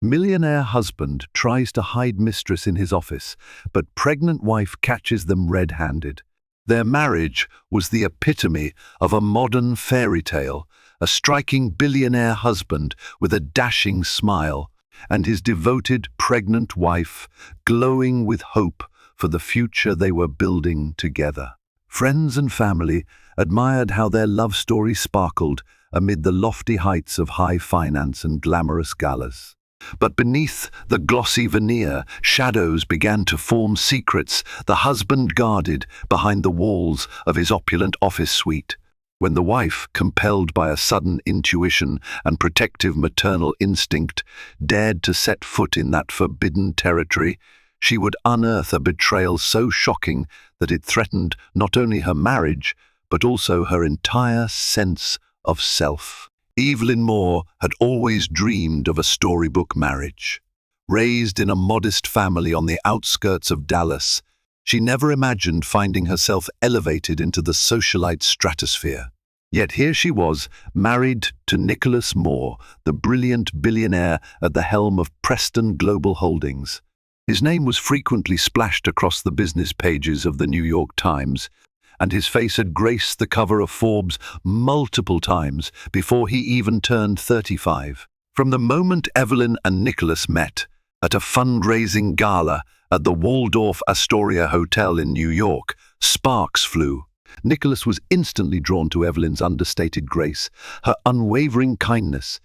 Millionaire husband tries to hide mistress in his office, but pregnant wife catches them red-handed. Their marriage was the epitome of a modern fairy tale, a striking billionaire husband with a dashing smile, and his devoted pregnant wife glowing with hope for the future they were building together. Friends and family admired how their love story sparkled amid the lofty heights of high finance and glamorous galas. But beneath the glossy veneer, shadows began to form secrets the husband guarded behind the walls of his opulent office suite. When the wife, compelled by a sudden intuition and protective maternal instinct, dared to set foot in that forbidden territory, she would unearth a betrayal so shocking that it threatened not only her marriage, but also her entire sense of self. Evelyn Moore had always dreamed of a storybook marriage. Raised in a modest family on the outskirts of Dallas, she never imagined finding herself elevated into the socialite stratosphere. Yet here she was, married to Nicholas Moore, the brilliant billionaire at the helm of Preston Global Holdings. His name was frequently splashed across the business pages of the New York Times, and his face had graced the cover of Forbes multiple times before he even turned 35. From the moment Evelyn and Nicholas met at a fundraising gala at the Waldorf Astoria Hotel in New York, sparks flew. Nicholas was instantly drawn to Evelyn's understated grace, her unwavering kindness,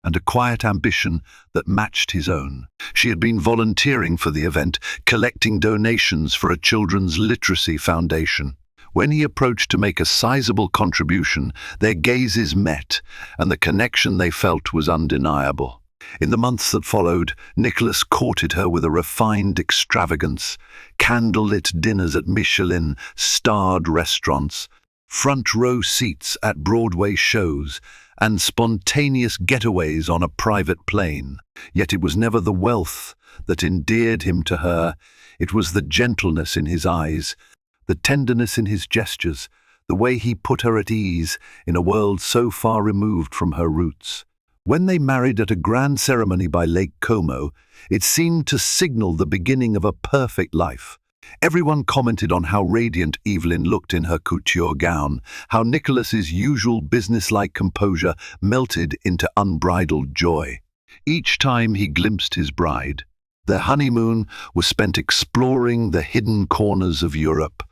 and a quiet ambition that matched his own. She had been volunteering for the event, collecting donations for a children's literacy foundation. When he approached to make a sizable contribution, their gazes met, and the connection they felt was undeniable. In the months that followed, Nicholas courted her with a refined extravagance, candlelit dinners at Michelin-starred restaurants, front-row seats at Broadway shows, and spontaneous getaways on a private plane. Yet it was never the wealth that endeared him to her, it was the gentleness in his eyes, the tenderness in his gestures, the way he put her at ease in a world so far removed from her roots. When they married at a grand ceremony by Lake Como, it seemed to signal the beginning of a perfect life. Everyone commented on how radiant Evelyn looked in her couture gown, how Nicholas's usual businesslike composure melted into unbridled joy. Each time he glimpsed his bride, their honeymoon was spent exploring the hidden corners of Europe,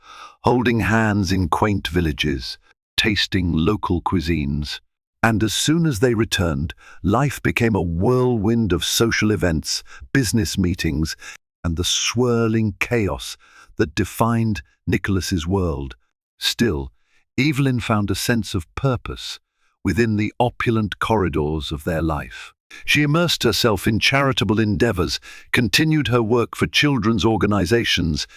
holding hands in quaint villages, tasting local cuisines. And as soon as they returned, life became a whirlwind of social events, business meetings, and the swirling chaos that defined Nicholas's world. Still, Evelyn found a sense of purpose within the opulent corridors of their life. She immersed herself in charitable endeavors, continued her work for children's organizations,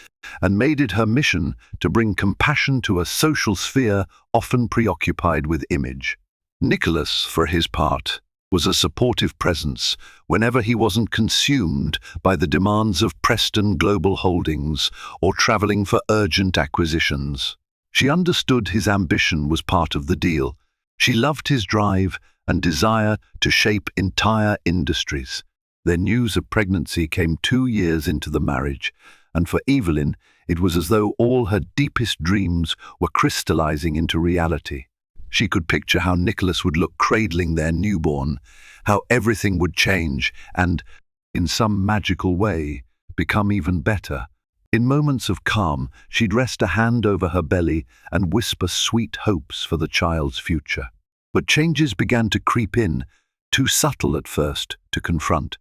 and made it her mission to bring compassion to a social sphere often preoccupied with image. Nicholas, for his part, was a supportive presence whenever he wasn't consumed by the demands of Preston Global Holdings or traveling for urgent acquisitions. She understood his ambition was part of the deal. She loved his drive and desire to shape entire industries. Their news of pregnancy came 2 years into the marriage, and for Evelyn, it was as though all her deepest dreams were crystallizing into reality. She could picture how Nicholas would look cradling their newborn, how everything would change and, in some magical way, become even better. In moments of calm, she'd rest a hand over her belly and whisper sweet hopes for the child's future. But changes began to creep in, too subtle at first to confront.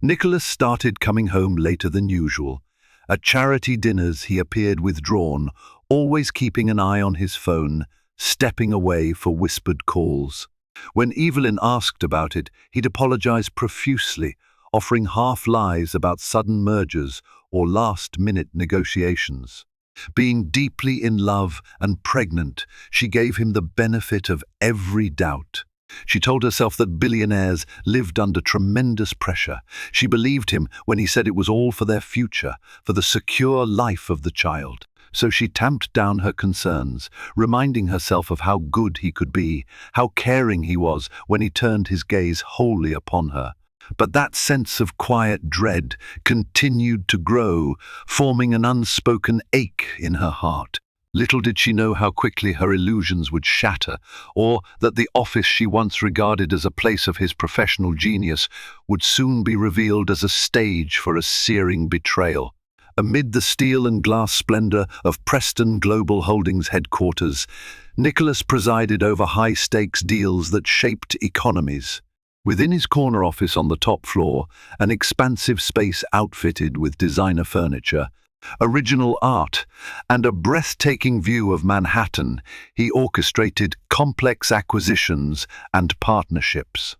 Nicholas started coming home later than usual. At charity dinners he appeared withdrawn, always keeping an eye on his phone, stepping away for whispered calls. When Evelyn asked about it, he'd apologize profusely, offering half-lies about sudden mergers or last-minute negotiations. Being deeply in love and pregnant, she gave him the benefit of every doubt. She told herself that billionaires lived under tremendous pressure. She believed him when he said it was all for their future, for the secure life of the child. So she tamped down her concerns, reminding herself of how good he could be, how caring he was when he turned his gaze wholly upon her. But that sense of quiet dread continued to grow, forming an unspoken ache in her heart. Little did she know how quickly her illusions would shatter, or that the office she once regarded as a place of his professional genius would soon be revealed as a stage for a searing betrayal. Amid the steel and glass splendor of Preston Global Holdings headquarters, Nicholas presided over high-stakes deals that shaped economies. Within his corner office on the top floor, an expansive space outfitted with designer furniture, original art, and a breathtaking view of Manhattan, he orchestrated complex acquisitions and partnerships.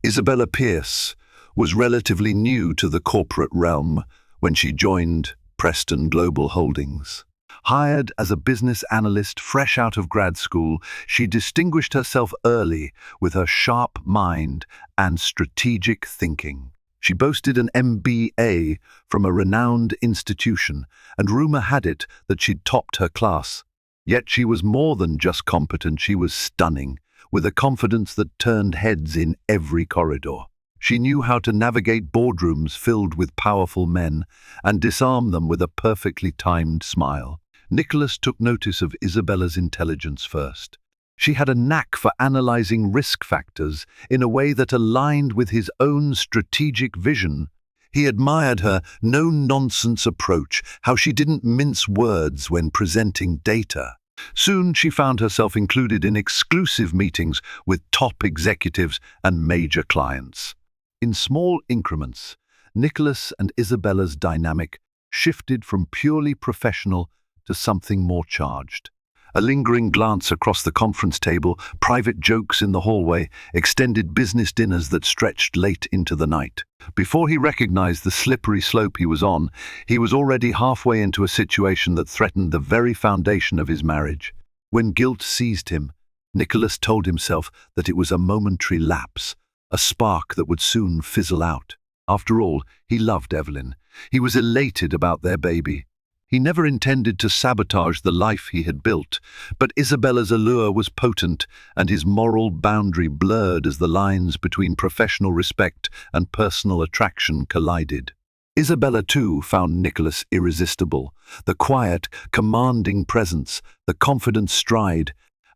Isabella Pierce was relatively new to the corporate realm when she joined Preston Global Holdings. Hired as a business analyst fresh out of grad school, she distinguished herself early with her sharp mind and strategic thinking. She boasted an MBA from a renowned institution, and rumor had it that she'd topped her class. Yet she was more than just competent, she was stunning, with a confidence that turned heads in every corridor. She knew how to navigate boardrooms filled with powerful men and disarm them with a perfectly timed smile. Nicholas took notice of Isabella's intelligence first. She had a knack for analyzing risk factors in a way that aligned with his own strategic vision. He admired her no-nonsense approach, how she didn't mince words when presenting data. Soon she found herself included in exclusive meetings with top executives and major clients. In small increments, Nicholas and Isabella's dynamic shifted from purely professional to something more charged. A lingering glance across the conference table, private jokes in the hallway, extended business dinners that stretched late into the night. Before he recognized the slippery slope he was on, he was already halfway into a situation that threatened the very foundation of his marriage. When guilt seized him, Nicholas told himself that it was a momentary lapse, a spark that would soon fizzle out. After all, he loved Evelyn. He was elated about their baby. He never intended to sabotage the life he had built, but Isabella's allure was potent and his moral boundary blurred as the lines between professional respect and personal attraction collided. Isabella, too, found Nicholas irresistible. The quiet, commanding presence, the confident stride,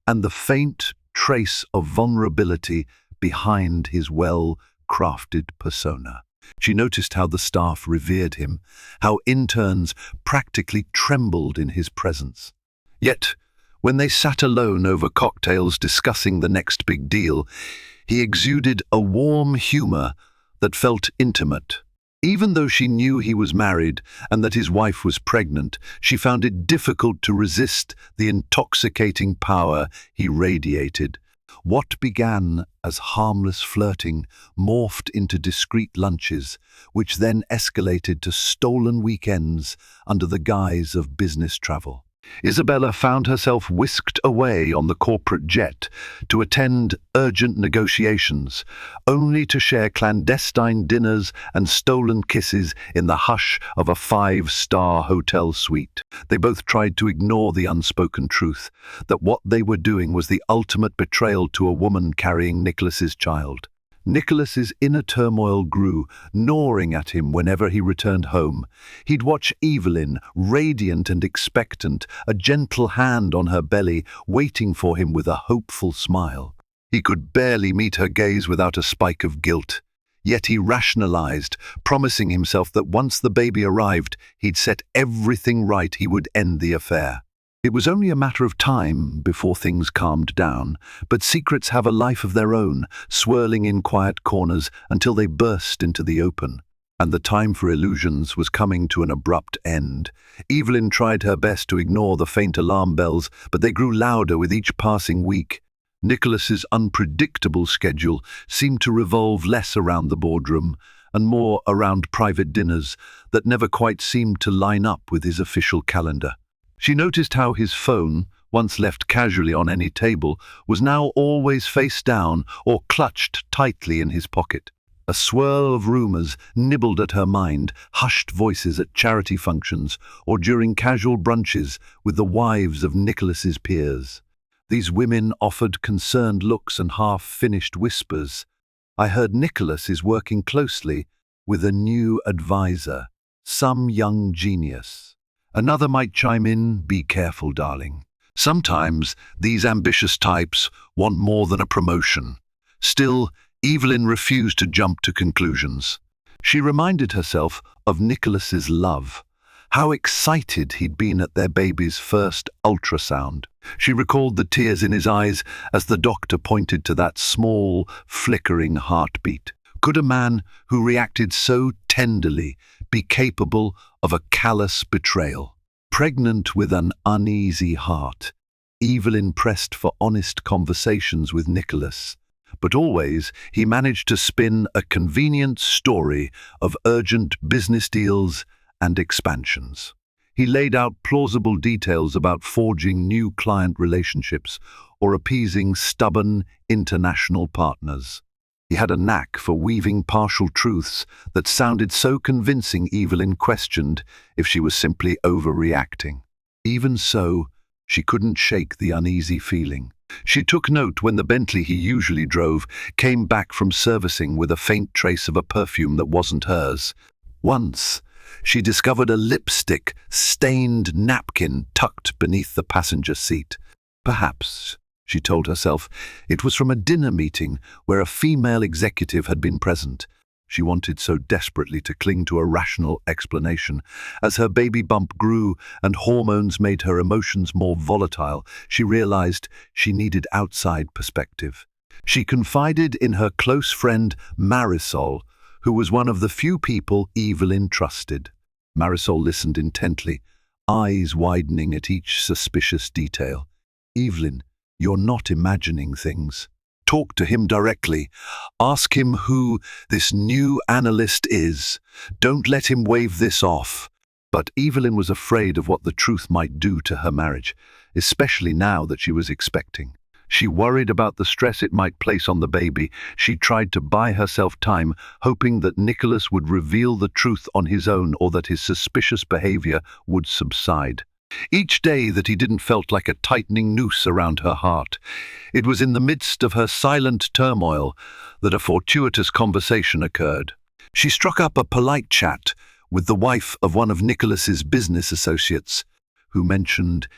and the faint trace of vulnerability behind his well-crafted persona. She noticed how the staff revered him, how interns practically trembled in his presence. Yet, when they sat alone over cocktails discussing the next big deal, he exuded a warm humor that felt intimate. Even though she knew he was married and that his wife was pregnant, she found it difficult to resist the intoxicating power he radiated. What began as harmless flirting morphed into discreet lunches, which then escalated to stolen weekends under the guise of business travel. Isabella found herself whisked away on the corporate jet to attend urgent negotiations, only to share clandestine dinners and stolen kisses in the hush of a five-star hotel suite. They both tried to ignore the unspoken truth that what they were doing was the ultimate betrayal to a woman carrying Nicholas's child. Nicholas's inner turmoil grew, gnawing at him whenever he returned home. He'd watch Evelyn, radiant and expectant, a gentle hand on her belly, waiting for him with a hopeful smile. He could barely meet her gaze without a spike of guilt. Yet he rationalized, promising himself that once the baby arrived, he'd set everything right, he would end the affair. It was only a matter of time before things calmed down, but secrets have a life of their own, swirling in quiet corners until they burst into the open. And the time for illusions was coming to an abrupt end. Evelyn tried her best to ignore the faint alarm bells, but they grew louder with each passing week. Nicholas's unpredictable schedule seemed to revolve less around the boardroom and more around private dinners that never quite seemed to line up with his official calendar. She noticed how his phone, once left casually on any table, was now always face down or clutched tightly in his pocket. A swirl of rumors nibbled at her mind, hushed voices at charity functions or during casual brunches with the wives of Nicholas's peers. These women offered concerned looks and half-finished whispers. I heard Nicholas is working closely with a new advisor, some young genius. Another might chime in, be careful, darling. Sometimes these ambitious types want more than a promotion. Still, Evelyn refused to jump to conclusions. She reminded herself of Nicholas's love, how excited he'd been at their baby's first ultrasound. She recalled the tears in his eyes as the doctor pointed to that small, flickering heartbeat. Could a man who reacted so tenderly be capable of a callous betrayal? Pregnant with an uneasy heart, Evelyn pressed for honest conversations with Nicholas, but always he managed to spin a convenient story of urgent business deals and expansions. He laid out plausible details about forging new client relationships or appeasing stubborn international partners. He had a knack for weaving partial truths that sounded so convincing Evelyn questioned if she was simply overreacting. Even so, she couldn't shake the uneasy feeling. She took note when the Bentley he usually drove came back from servicing with a faint trace of a perfume that wasn't hers. Once, she discovered a lipstick-stained napkin tucked beneath the passenger seat. Perhaps, she told herself, it was from a dinner meeting where a female executive had been present. She wanted so desperately to cling to a rational explanation. As her baby bump grew and hormones made her emotions more volatile, she realized she needed outside perspective. She confided in her close friend Marisol, who was one of the few people Evelyn trusted. Marisol listened intently, eyes widening at each suspicious detail. Evelyn, you're not imagining things. Talk to him directly. Ask him who this new analyst is. Don't let him wave this off. But Evelyn was afraid of what the truth might do to her marriage, especially now that she was expecting. She worried about the stress it might place on the baby. She tried to buy herself time, hoping that Nicholas would reveal the truth on his own or that his suspicious behavior would subside. Each day that he didn't felt like a tightening noose around her heart. It was in the midst of her silent turmoil that a fortuitous conversation occurred. She struck up a polite chat with the wife of one of Nicholas's business associates, who mentioned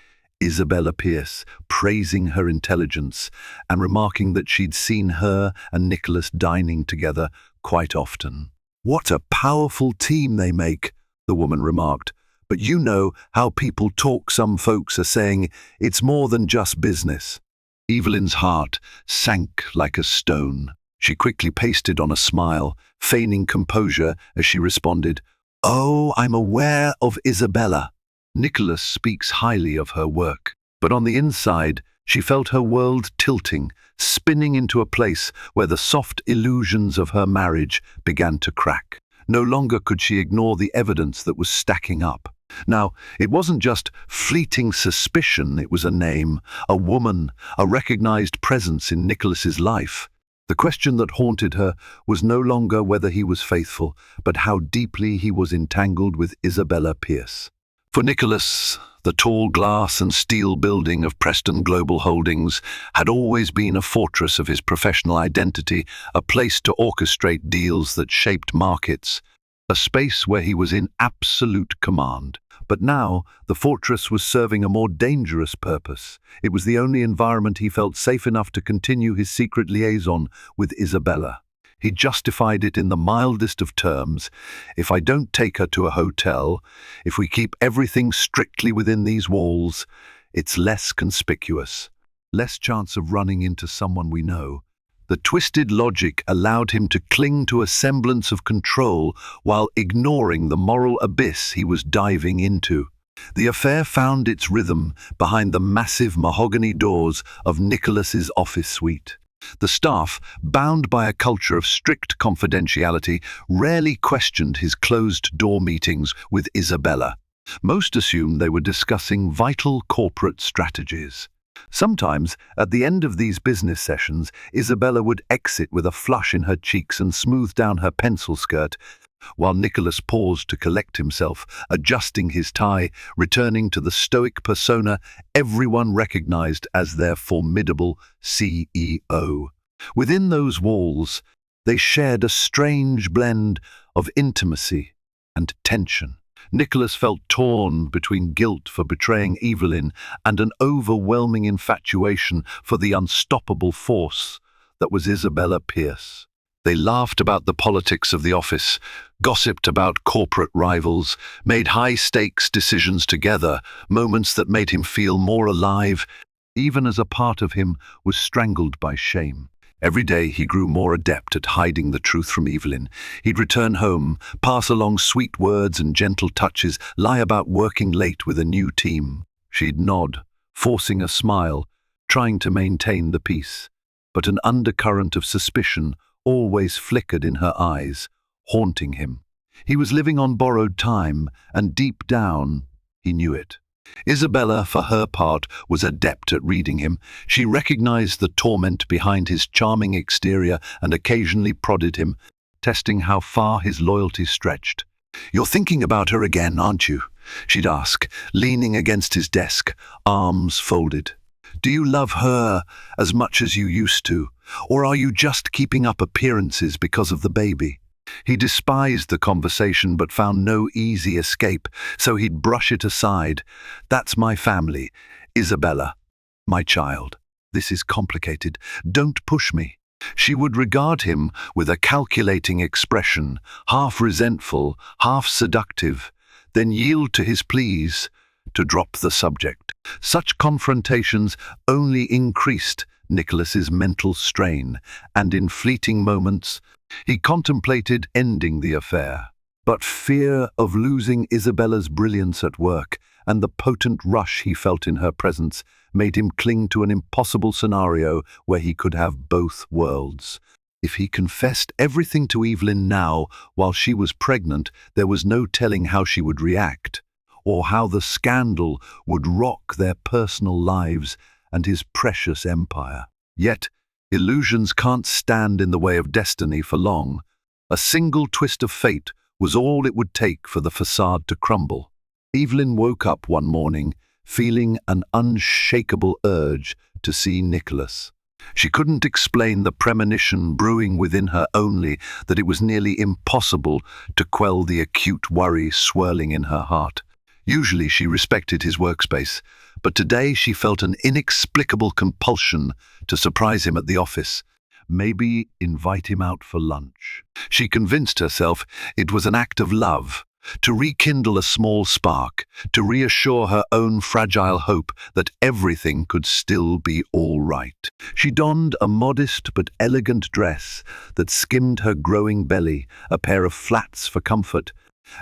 Isabella Pierce, praising her intelligence and remarking that she'd seen her and Nicholas dining together quite often. "What a powerful team they make," the woman remarked. "But you know how people talk. Some folks are saying it's more than just business." Evelyn's heart sank like a stone. She quickly pasted on a smile, feigning composure as she responded, "Oh, I'm aware of Isabella. Nicholas speaks highly of her work." But on the inside, she felt her world tilting, spinning into a place where the soft illusions of her marriage began to crack. No longer could she ignore the evidence that was stacking up. Now, it wasn't just fleeting suspicion, it was a name, a woman, a recognized presence in Nicholas's life. The question that haunted her was no longer whether he was faithful, but how deeply he was entangled with Isabella Pierce. For Nicholas, the tall glass and steel building of Preston Global Holdings had always been a fortress of his professional identity, a place to orchestrate deals that shaped markets, a space where he was in absolute command. But now, the fortress was serving a more dangerous purpose. It was the only environment he felt safe enough to continue his secret liaison with Isabella. He justified it in the mildest of terms. "If I don't take her to a hotel, if we keep everything strictly within these walls, it's less conspicuous, less chance of running into someone we know." The twisted logic allowed him to cling to a semblance of control while ignoring the moral abyss he was diving into. The affair found its rhythm behind the massive mahogany doors of Nicholas's office suite. The staff, bound by a culture of strict confidentiality, rarely questioned his closed-door meetings with Isabella. Most assumed they were discussing vital corporate strategies. Sometimes, at the end of these business sessions, Isabella would exit with a flush in her cheeks and smooth down her pencil skirt, while Nicholas paused to collect himself, adjusting his tie, returning to the stoic persona everyone recognized as their formidable CEO. Within those walls, They shared a strange blend of intimacy and tension. Nicholas felt torn between guilt for betraying Evelyn and an overwhelming infatuation for the unstoppable force that was Isabella Pierce. They laughed about the politics of the office, gossiped about corporate rivals, made high-stakes decisions together, moments that made him feel more alive, even as a part of him was strangled by shame. Every day he grew more adept at hiding the truth from Evelyn. He'd return home, pass along sweet words and gentle touches, lie about working late with a new team. She'd nod, forcing a smile, trying to maintain the peace. But an undercurrent of suspicion always flickered in her eyes, haunting him. He was living on borrowed time, and deep down, he knew it. Isabella, for her part, was adept at reading him. She recognized the torment behind his charming exterior and occasionally prodded him, testing how far his loyalty stretched. "You're thinking about her again, aren't you?" she'd ask, leaning against his desk, arms folded. "Do you love her as much as you used to, or are you just keeping up appearances because of the baby?" He despised the conversation but found no easy escape, so he'd brush it aside. "That's my family, Isabella, my child. This is complicated. Don't push me." She would regard him with a calculating expression, half resentful, half seductive, then yield to his pleas to drop the subject. Such confrontations only increased Nicholas's mental strain, and in fleeting moments, he contemplated ending the affair. But fear of losing Isabella's brilliance at work and the potent rush he felt in her presence made him cling to an impossible scenario where he could have both worlds. If he confessed everything to Evelyn now, while she was pregnant, there was no telling how she would react, or how the scandal would rock their personal lives and his precious empire. Yet, illusions can't stand in the way of destiny for long. A single twist of fate was all it would take for the facade to crumble. Evelyn woke up one morning, feeling an unshakable urge to see Nicholas. She couldn't explain the premonition brewing within her, only that it was nearly impossible to quell the acute worry swirling in her heart. Usually she respected his workspace, but today she felt an inexplicable compulsion to surprise him at the office, maybe invite him out for lunch. She convinced herself it was an act of love, to rekindle a small spark, to reassure her own fragile hope that everything could still be all right. She donned a modest but elegant dress that skimmed her growing belly, a pair of flats for comfort,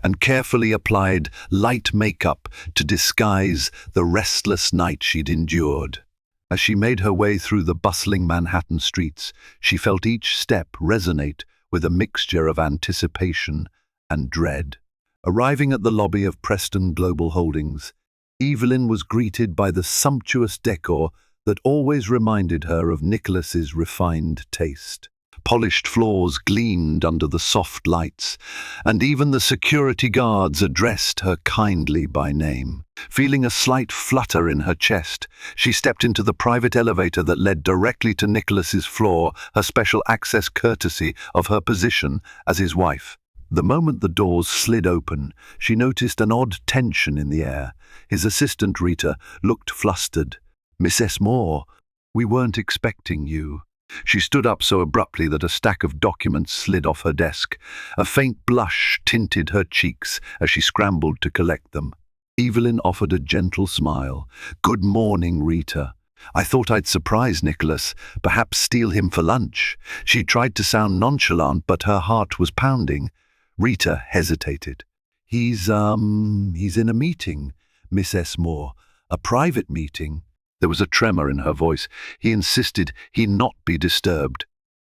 and carefully applied light makeup to disguise the restless night she'd endured. As she made her way through the bustling Manhattan streets, she felt each step resonate with a mixture of anticipation and dread. Arriving at the lobby of Preston Global Holdings, Evelyn was greeted by the sumptuous decor that always reminded her of Nicholas's refined taste. Polished floors gleamed under the soft lights, and even the security guards addressed her kindly by name. Feeling a slight flutter in her chest, she stepped into the private elevator that led directly to Nicholas's floor, her special access courtesy of her position as his wife. The moment the doors slid open, she noticed an odd tension in the air. His assistant, Rita, looked flustered. "Mrs. Moore, we weren't expecting you." She stood up so abruptly that a stack of documents slid off her desk. A faint blush tinted her cheeks as she scrambled to collect them. Evelyn offered a gentle smile. "Good morning, Rita. I thought I'd surprise Nicholas, perhaps steal him for lunch." She tried to sound nonchalant, but her heart was pounding. Rita hesitated. He's in a meeting, Mrs. Moore. A private meeting." There was a tremor in her voice. He insisted he not be disturbed.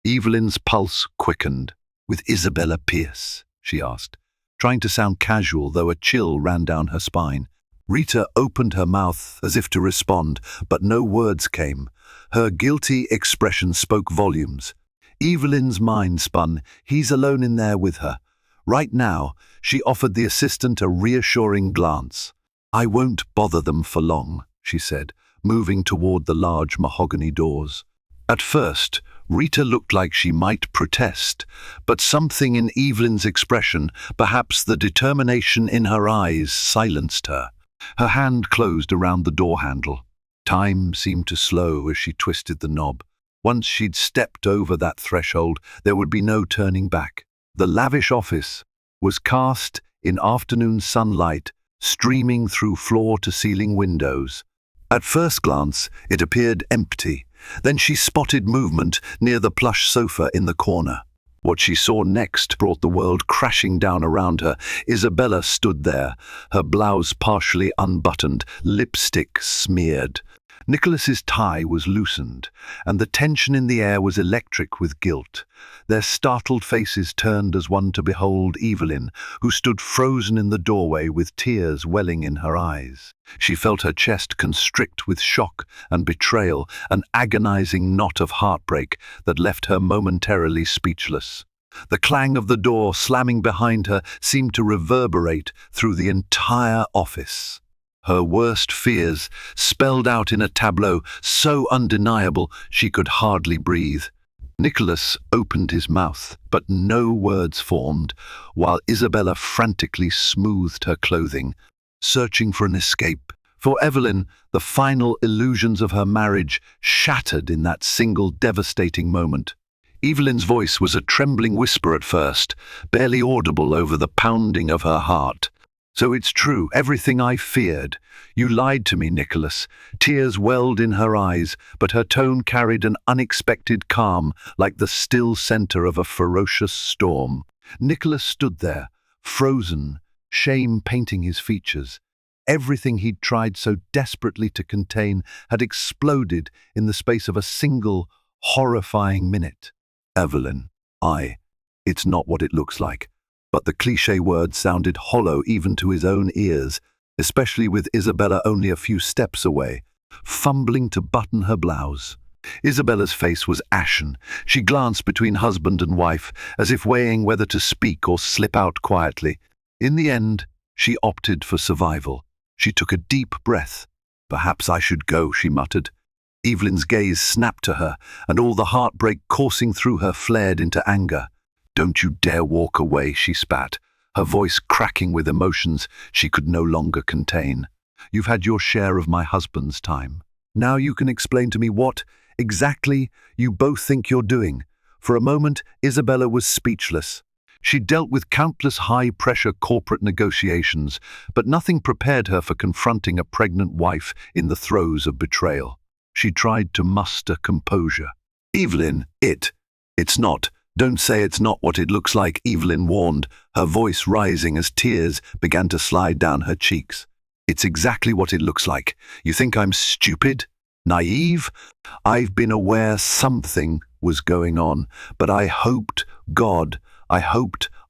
Evelyn's pulse quickened. "With Isabella Pierce?" she asked, trying to sound casual, though a chill ran down her spine. Rita opened her mouth as if to respond, but no words came. Her guilty expression spoke volumes. Evelyn's mind spun. He's alone in there with her. Right now, she offered the assistant a reassuring glance. "I won't bother them for long," she said, moving toward the large mahogany doors. At first, Rita looked like she might protest, but something in Evelyn's expression, perhaps the determination in her eyes, silenced her. Her hand closed around the door handle. Time seemed to slow as she twisted the knob. Once she'd stepped over that threshold, there would be no turning back. The lavish office was cast in afternoon sunlight, streaming through floor-to-ceiling windows. At first glance, it appeared empty. Then she spotted movement near the plush sofa in the corner. What she saw next brought the world crashing down around her. Isabella stood there, her blouse partially unbuttoned, lipstick smeared. Nicholas's tie was loosened, and the tension in the air was electric with guilt. Their startled faces turned as one to behold Evelyn, who stood frozen in the doorway with tears welling in her eyes. She felt her chest constrict with shock and betrayal, an agonizing knot of heartbreak that left her momentarily speechless. The clang of the door slamming behind her seemed to reverberate through the entire office. Her worst fears spelled out in a tableau so undeniable she could hardly breathe. Nicholas opened his mouth, but no words formed, while Isabella frantically smoothed her clothing, searching for an escape. For Evelyn, the final illusions of her marriage shattered in that single devastating moment. Evelyn's voice was a trembling whisper at first, barely audible over the pounding of her heart. "So it's true, everything I feared. You lied to me, Nicholas." Tears welled in her eyes, but her tone carried an unexpected calm, like the still center of a ferocious storm. Nicholas stood there, frozen, shame painting his features. Everything he'd tried so desperately to contain had exploded in the space of a single, horrifying minute. "Evelyn, it's not what it looks like." But the cliché words sounded hollow even to his own ears, especially with Isabella only a few steps away, fumbling to button her blouse. Isabella's face was ashen. She glanced between husband and wife, as if weighing whether to speak or slip out quietly. In the end, she opted for survival. She took a deep breath. "Perhaps I should go," she muttered. Evelyn's gaze snapped to her, and all the heartbreak coursing through her flared into anger. "Don't you dare walk away," she spat, her voice cracking with emotions she could no longer contain. "You've had your share of my husband's time. Now you can explain to me what, exactly, you both think you're doing." For a moment, Isabella was speechless. She dealt with countless high-pressure corporate negotiations, but nothing prepared her for confronting a pregnant wife in the throes of betrayal. She tried to muster composure. "Evelyn, it's not. Don't say it's not what it looks like," Evelyn warned, her voice rising as tears began to slide down her cheeks. "It's exactly what it looks like. You think I'm stupid? Naive? I've been aware something was going on, but I hoped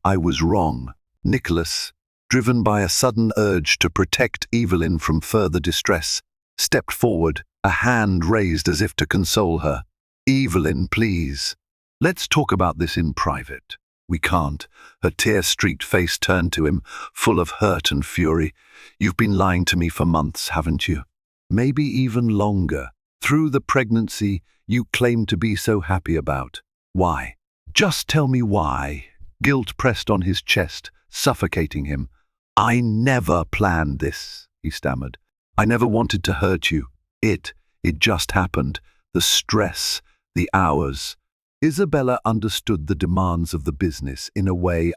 I was wrong." Nicholas, driven by a sudden urge to protect Evelyn from further distress, stepped forward, a hand raised as if to console her. "Evelyn, please. Let's talk about this in private." "We can't." Her tear-streaked face turned to him, full of hurt and fury. "You've been lying to me for months, haven't you? Maybe even longer. Through the pregnancy you claimed to be so happy about. Why? Just tell me why." Guilt pressed on his chest, suffocating him. "I never planned this," he stammered. "I never wanted to hurt you. It just happened. The stress, the hours." Isabella understood the demands of the business in a way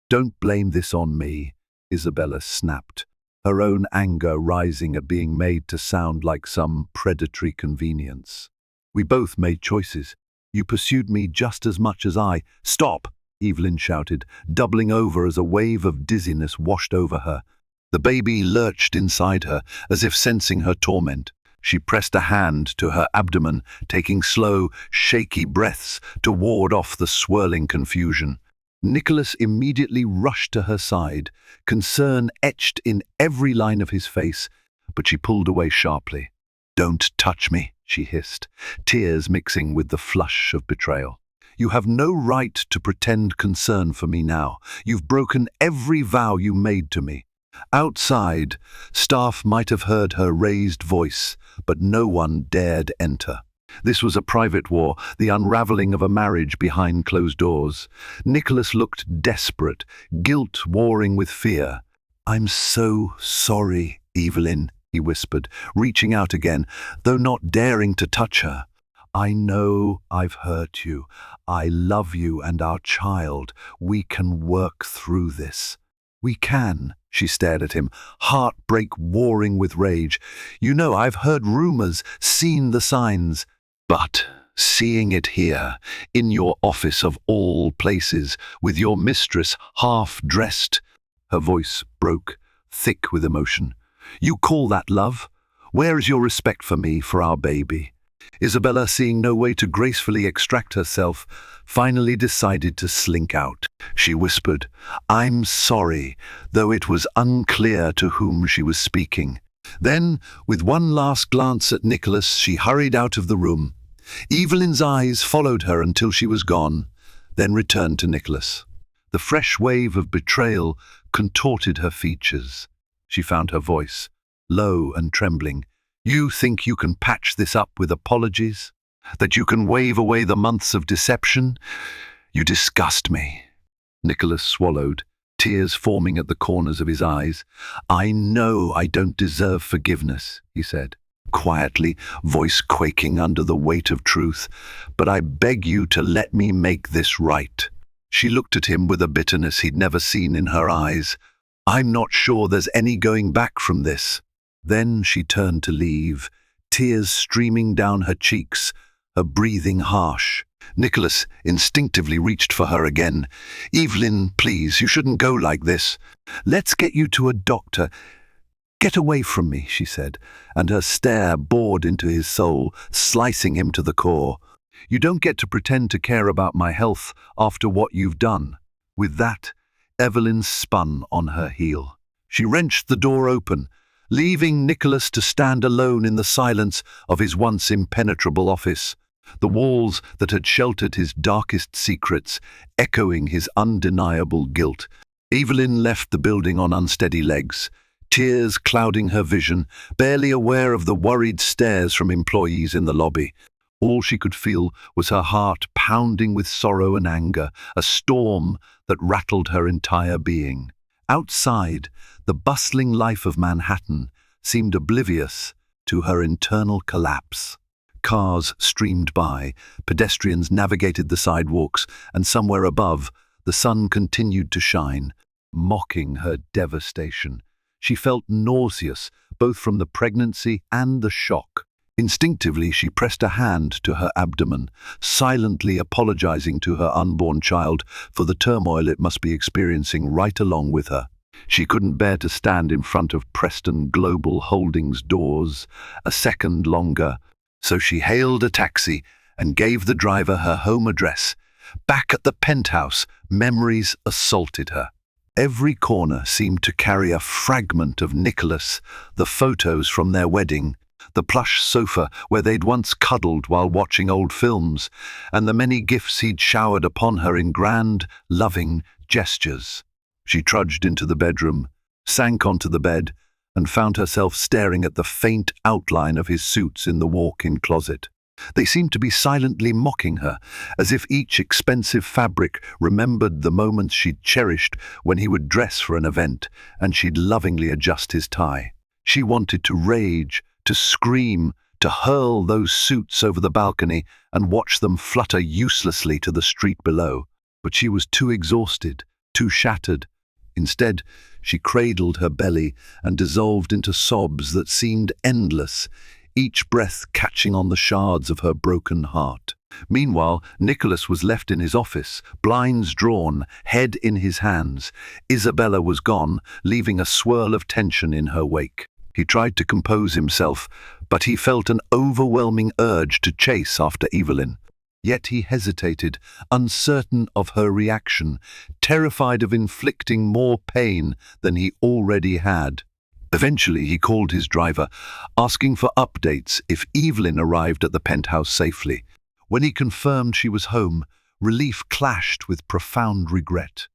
"Don't blame this on me," Isabella snapped, her own anger rising at being made to sound like some predatory convenience. "We both made choices. You pursued me just as much as I—" "Stop!" Evelyn shouted, doubling over as a wave of dizziness washed over her. The baby lurched inside her, as if sensing her torment. She pressed a hand to her abdomen, taking slow, shaky breaths to ward off the swirling confusion. Nicholas immediately rushed to her side, concern etched in every line of his face, but she pulled away sharply. "Don't touch me," she hissed, tears mixing with the flush of betrayal. "You have no right to pretend concern for me now. You've broken every vow you made to me." Outside, staff might have heard her raised voice, but no one dared enter. This was a private war, the unraveling of a marriage behind closed doors. Nicholas looked desperate, guilt warring with fear. "I'm so sorry, Evelyn," he whispered, reaching out again, though not daring to touch her. "I know I've hurt you. I love you and our child. We can work through this." "We can," she stared at him, heartbreak warring with rage. "You know, I've heard rumors, seen the signs. But seeing it here, in your office of all places, with your mistress half-dressed—" Her voice broke, thick with emotion. "You call that love? Where is your respect for me, for our baby?" Isabella, seeing no way to gracefully extract herself, finally decided to slink out. She whispered, "I'm sorry," though it was unclear to whom she was speaking. Then, with one last glance at Nicholas, she hurried out of the room. Evelyn's eyes followed her until she was gone, then returned to Nicholas. The fresh wave of betrayal contorted her features. She found her voice, low and trembling. "You think you can patch this up with apologies? That you can wave away the months of deception? You disgust me." Nicholas swallowed, tears forming at the corners of his eyes. "I know I don't deserve forgiveness," he said, quietly, voice quaking under the weight of truth, "but I beg you to let me make this right." She looked at him with a bitterness he'd never seen in her eyes. "I'm not sure there's any going back from this." Then she turned to leave, tears streaming down her cheeks, her breathing harsh. Nicholas instinctively reached for her again. "Evelyn, please, you shouldn't go like this. Let's get you to a doctor." "Get away from me," she said, and her stare bored into his soul, slicing him to the core. "You don't get to pretend to care about my health after what you've done." With that, Evelyn spun on her heel. She wrenched the door open, leaving Nicholas to stand alone in the silence of his once impenetrable office, the walls that had sheltered his darkest secrets echoing his undeniable guilt. Evelyn left the building on unsteady legs, tears clouding her vision, barely aware of the worried stares from employees in the lobby. All she could feel was her heart pounding with sorrow and anger, a storm that rattled her entire being. Outside, the bustling life of Manhattan seemed oblivious to her internal collapse. Cars streamed by, pedestrians navigated the sidewalks, and somewhere above, the sun continued to shine, mocking her devastation. She felt nauseous, both from the pregnancy and the shock. Instinctively, she pressed a hand to her abdomen, silently apologizing to her unborn child for the turmoil it must be experiencing right along with her. She couldn't bear to stand in front of Preston Global Holdings doors a second longer, so she hailed a taxi and gave the driver her home address. Back at the penthouse, memories assaulted her. Every corner seemed to carry a fragment of Nicholas, the photos from their wedding, the plush sofa where they'd once cuddled while watching old films, and the many gifts he'd showered upon her in grand, loving gestures. She trudged into the bedroom, sank onto the bed, and found herself staring at the faint outline of his suits in the walk-in closet. They seemed to be silently mocking her, as if each expensive fabric remembered the moments she'd cherished when he would dress for an event, and she'd lovingly adjust his tie. She wanted to rage, to scream, to hurl those suits over the balcony and watch them flutter uselessly to the street below. But she was too exhausted, too shattered. Instead, she cradled her belly and dissolved into sobs that seemed endless, each breath catching on the shards of her broken heart. Meanwhile, Nicholas was left in his office, blinds drawn, head in his hands. Isabella was gone, leaving a swirl of tension in her wake. He tried to compose himself, but he felt an overwhelming urge to chase after Evelyn. Yet he hesitated, uncertain of her reaction, terrified of inflicting more pain than he already had. Eventually he called his driver, asking for updates if Evelyn arrived at the penthouse safely. When he confirmed she was home, relief clashed with profound regret.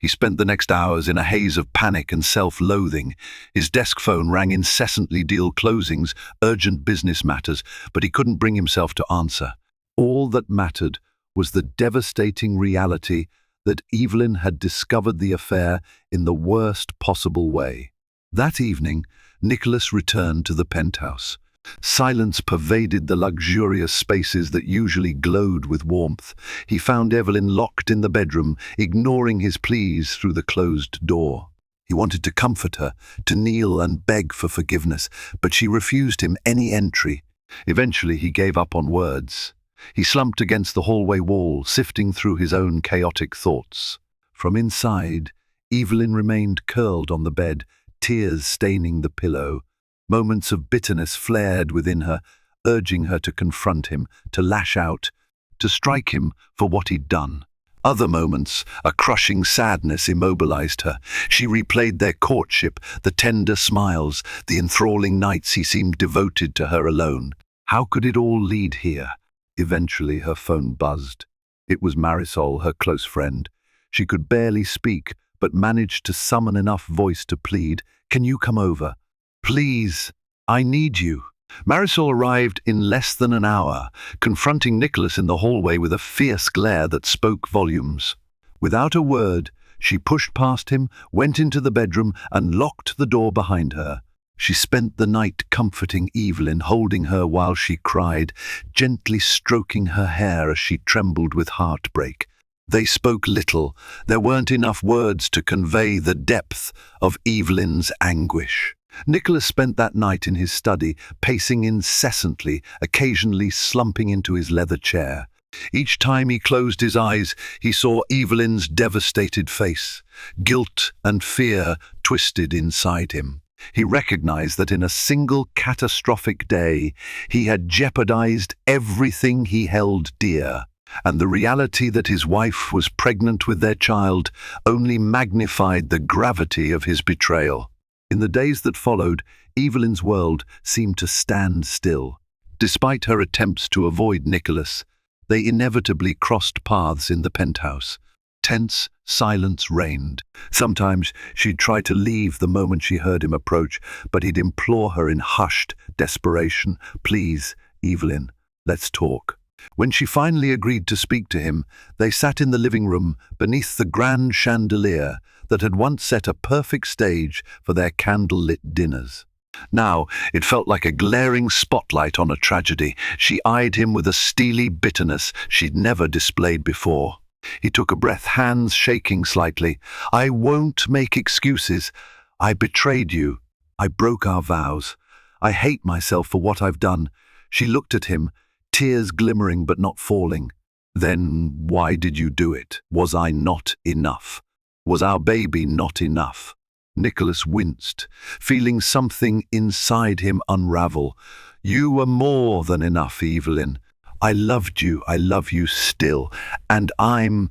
He spent the next hours in a haze of panic and self-loathing. His desk phone rang incessantly, deal closings, urgent business matters, but he couldn't bring himself to answer. All that mattered was the devastating reality that Evelyn had discovered the affair in the worst possible way. That evening, Nicholas returned to the penthouse. Silence pervaded the luxurious spaces that usually glowed with warmth. He found Evelyn locked in the bedroom, ignoring his pleas through the closed door. He wanted to comfort her, to kneel and beg for forgiveness, but she refused him any entry. Eventually, he gave up on words. He slumped against the hallway wall, sifting through his own chaotic thoughts. From inside, Evelyn remained curled on the bed, tears staining the pillow. Moments of bitterness flared within her, urging her to confront him, to lash out, to strike him for what he'd done. Other moments, a crushing sadness immobilized her. She replayed their courtship, the tender smiles, the enthralling nights he seemed devoted to her alone. How could it all lead here? Eventually her phone buzzed. It was Marisol, her close friend. She could barely speak, but managed to summon enough voice to plead, "Can you come over? Please, I need you." Marisol arrived in less than an hour, confronting Nicholas in the hallway with a fierce glare that spoke volumes. Without a word, she pushed past him, went into the bedroom, and locked the door behind her. She spent the night comforting Evelyn, holding her while she cried, gently stroking her hair as she trembled with heartbreak. They spoke little. There weren't enough words to convey the depth of Evelyn's anguish. Nicholas spent that night in his study, pacing incessantly, occasionally slumping into his leather chair. Each time he closed his eyes, he saw Evelyn's devastated face. Guilt and fear twisted inside him. He recognized that in a single catastrophic day, he had jeopardized everything he held dear. And the reality that his wife was pregnant with their child only magnified the gravity of his betrayal. In the days that followed, Evelyn's world seemed to stand still. Despite her attempts to avoid Nicholas, they inevitably crossed paths in the penthouse. Tense silence reigned. Sometimes she'd try to leave the moment she heard him approach, but he'd implore her in hushed desperation, "Please, Evelyn, let's talk." When she finally agreed to speak to him, they sat in the living room beneath the grand chandelier that had once set a perfect stage for their candle-lit dinners. Now it felt like a glaring spotlight on a tragedy. She eyed him with a steely bitterness she'd never displayed before. He took a breath, hands shaking slightly. "I won't make excuses. I betrayed you. I broke our vows. I hate myself for what I've done." She looked at him, tears glimmering but not falling. "Then why did you do it? Was I not enough? Was our baby not enough?" Nicholas winced, feeling something inside him unravel. "You were more than enough, Evelyn. I loved you, I love you still, and I'm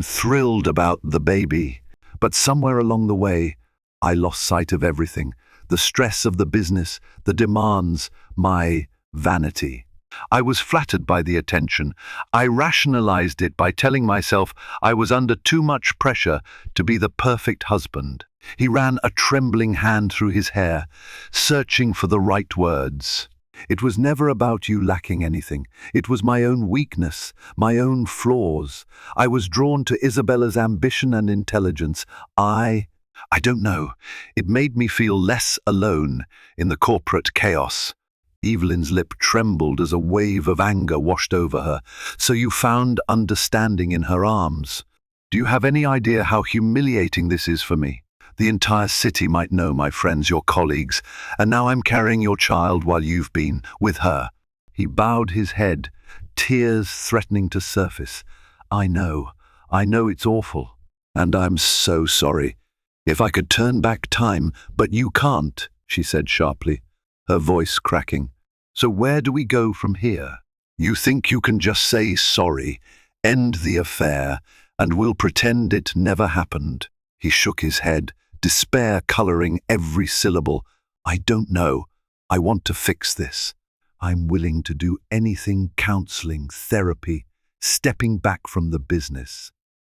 thrilled about the baby. But somewhere along the way, I lost sight of everything. The stress of the business, the demands, my vanity. I was flattered by the attention. I rationalized it by telling myself I was under too much pressure to be the perfect husband." He ran a trembling hand through his hair, searching for the right words. "It was never about you lacking anything. It was my own weakness, my own flaws. I was drawn to Isabella's ambition and intelligence. I don't know. It made me feel less alone in the corporate chaos." Evelyn's lip trembled as a wave of anger washed over her. "So you found understanding in her arms. Do you have any idea how humiliating this is for me? The entire city might know, my friends, your colleagues, and now I'm carrying your child while you've been with her." He bowed his head, tears threatening to surface. I know it's awful, and I'm so sorry. If I could turn back time, but you can't," she said sharply, her voice cracking. "So where do we go from here? You think you can just say sorry, end the affair, and we'll pretend it never happened?" He shook his head, despair coloring every syllable. "I don't know. I want to fix this. I'm willing to do anything: counseling, therapy, stepping back from the business."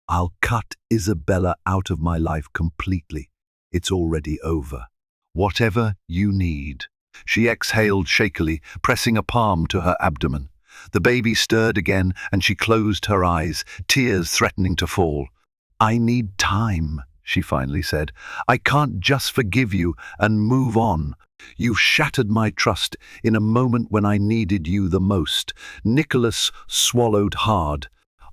I'll cut Isabella out of my life completely. It's already over. Whatever you need. She exhaled shakily, pressing a palm to her abdomen. The baby stirred again, and she closed her eyes, tears threatening to fall. I need time, she finally said. I can't just forgive you and move on. You've shattered my trust in a moment when I needed you the most. Nicholas swallowed hard.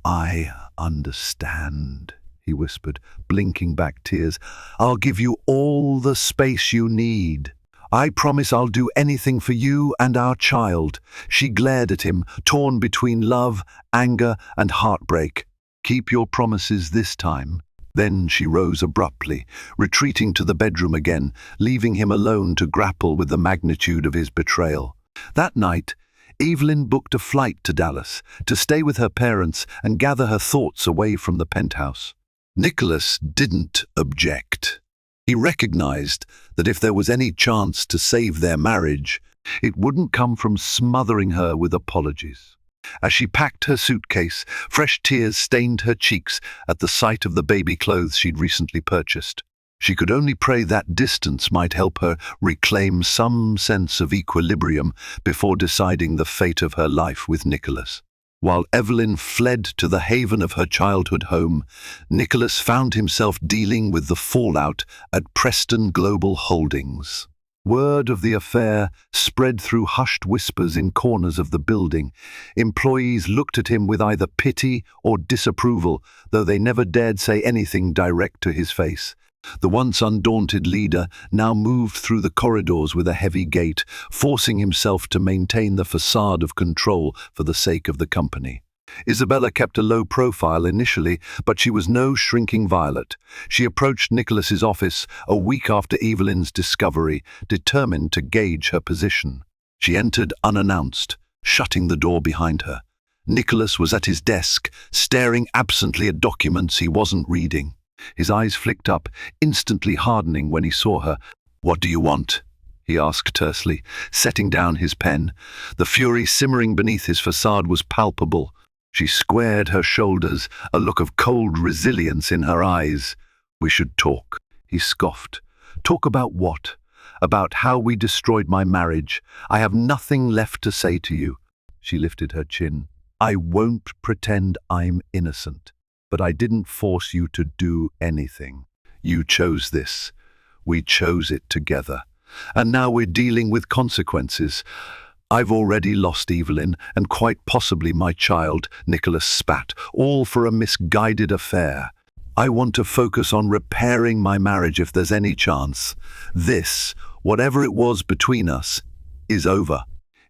I understand, he whispered, blinking back tears. I'll give you all the space you need. I promise I'll do anything for you and our child. She glared at him, torn between love, anger, and heartbreak. Keep your promises this time. Then she rose abruptly, retreating to the bedroom again, leaving him alone to grapple with the magnitude of his betrayal. That night, Evelyn booked a flight to Dallas to stay with her parents and gather her thoughts away from the penthouse. Nicholas didn't object. He recognized that if there was any chance to save their marriage, it wouldn't come from smothering her with apologies. As she packed her suitcase, fresh tears stained her cheeks at the sight of the baby clothes she'd recently purchased. She could only pray that distance might help her reclaim some sense of equilibrium before deciding the fate of her life with Nicholas. While Evelyn fled to the haven of her childhood home, Nicholas found himself dealing with the fallout at Preston Global Holdings. Word of the affair spread through hushed whispers in corners of the building. Employees looked at him with either pity or disapproval, though they never dared say anything direct to his face. The once undaunted leader now moved through the corridors with a heavy gait, forcing himself to maintain the facade of control for the sake of the company. Isabella kept a low profile initially, but she was no shrinking violet. She approached Nicholas's office a week after Evelyn's discovery, determined to gauge her position. She entered unannounced, shutting the door behind her. Nicholas was at his desk, staring absently at documents he wasn't reading. His eyes flicked up, instantly hardening when he saw her. "What do you want?" he asked tersely, setting down his pen. The fury simmering beneath his facade was palpable. She squared her shoulders, a look of cold resilience in her eyes. "We should talk," he scoffed. "Talk about what? About how we destroyed my marriage. I have nothing left to say to you." She lifted her chin. "I won't pretend I'm innocent, but I didn't force you to do anything. You chose this. We chose it together. And now we're dealing with consequences. I've already lost Evelyn, and quite possibly my child," Nicholas spat, "all for a misguided affair. I want to focus on repairing my marriage if there's any chance. This, whatever it was between us, is over."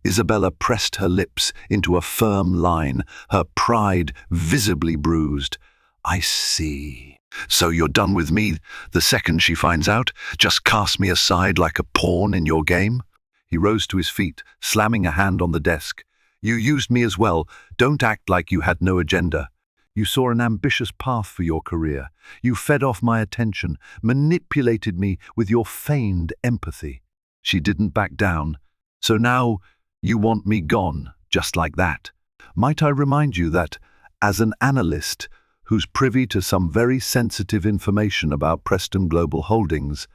Isabella pressed her lips into a firm line, her pride visibly bruised. "I see. So you're done with me the second she finds out? Just cast me aside like a pawn in your game?" He rose to his feet, slamming a hand on the desk. "You used me as well. Don't act like you had no agenda. You saw an ambitious path for your career. You fed off my attention, manipulated me with your feigned empathy." She didn't back down. "So now you want me gone, just like that. Might I remind you that, as an analyst who's privy to some very sensitive information about Preston Global Holdings,